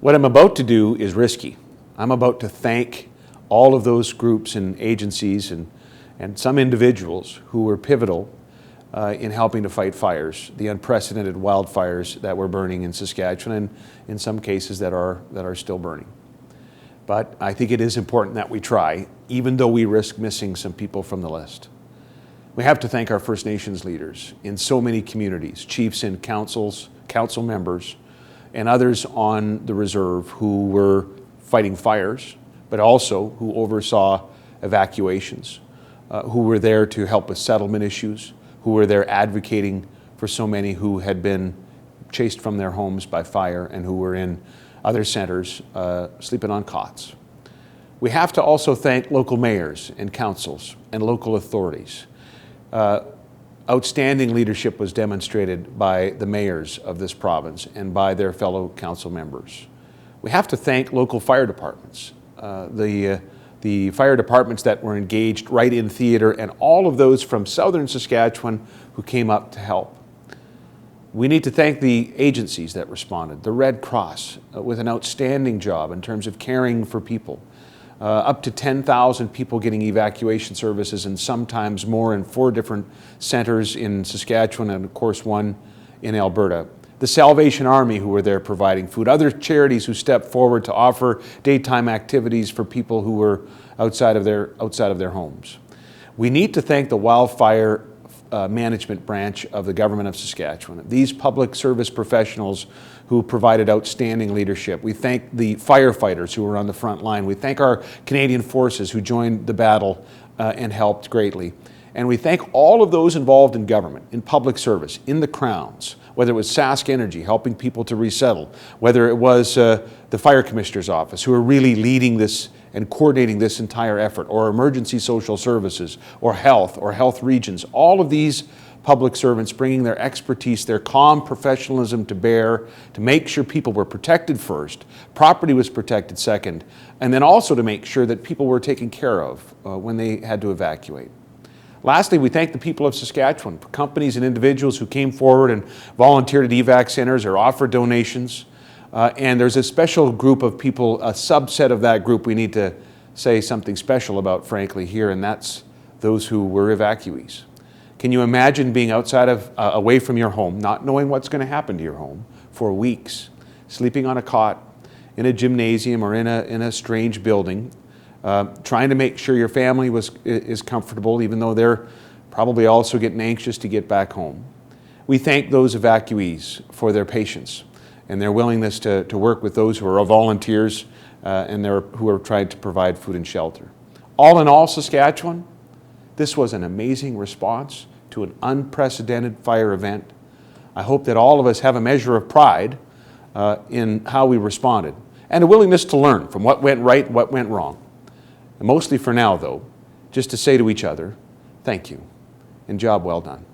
What I'm about to do is risky. I'm about to thank all of those groups and agencies and some individuals who were pivotal in helping to fight fires, the unprecedented wildfires that were burning in Saskatchewan, and in some cases that are still burning. But I think it is important that we try, even though we risk missing some people from the list. We have to thank our First Nations leaders in so many communities, chiefs and council members, and others on the reserve who were fighting fires, but also who oversaw evacuations, who were there to help with settlement issues, who were there advocating for so many who had been chased from their homes by fire and who were in other centers sleeping on cots. We have to also thank local mayors and councils and local authorities. Outstanding leadership was demonstrated by the mayors of this province and by their fellow council members. We have to thank local fire departments, the fire departments that were engaged right in theater, and all of those from southern Saskatchewan who came up to help. We need to thank the agencies that responded, the Red Cross, with an outstanding job in terms of caring for people. Up to 10,000 people getting evacuation services, and sometimes more, in 4 different centers in Saskatchewan and of course one in Alberta. The Salvation Army who were there providing food, other charities who stepped forward to offer daytime activities for people who were outside of their homes. We need to thank the wildfire management branch of the government of Saskatchewan, these public service professionals who provided outstanding leadership. We thank the firefighters who were on the front line. We thank our Canadian forces who joined the battle and helped greatly. And we thank all of those involved in government, in public service, in the crowns, whether it was Sask Energy helping people to resettle, whether it was the Fire Commissioner's Office who are really leading this and coordinating this entire effort, or emergency social services, or health regions. All of these public servants bringing their expertise, their calm professionalism to bear to make sure people were protected first, property was protected second, and then also to make sure that people were taken care of when they had to evacuate. Lastly, we thank the people of Saskatchewan, companies and individuals who came forward and volunteered at evac centers or offered donations. And there's a special group of people, a subset of that group we need to say something special about, frankly, here, and that's those who were evacuees. Can you imagine being away from your home, not knowing what's going to happen to your home for weeks, sleeping on a cot in a gymnasium or in a strange building, trying to make sure your family is comfortable, even though they're probably also getting anxious to get back home? We thank those evacuees for their patience and their willingness to work with those who are volunteers and who are trying to provide food and shelter. All in all, Saskatchewan, this was an amazing response to an unprecedented fire event. I hope that all of us have a measure of pride in how we responded, and a willingness to learn from what went right and what went wrong. And mostly for now, though, just to say to each other, thank you, and job well done.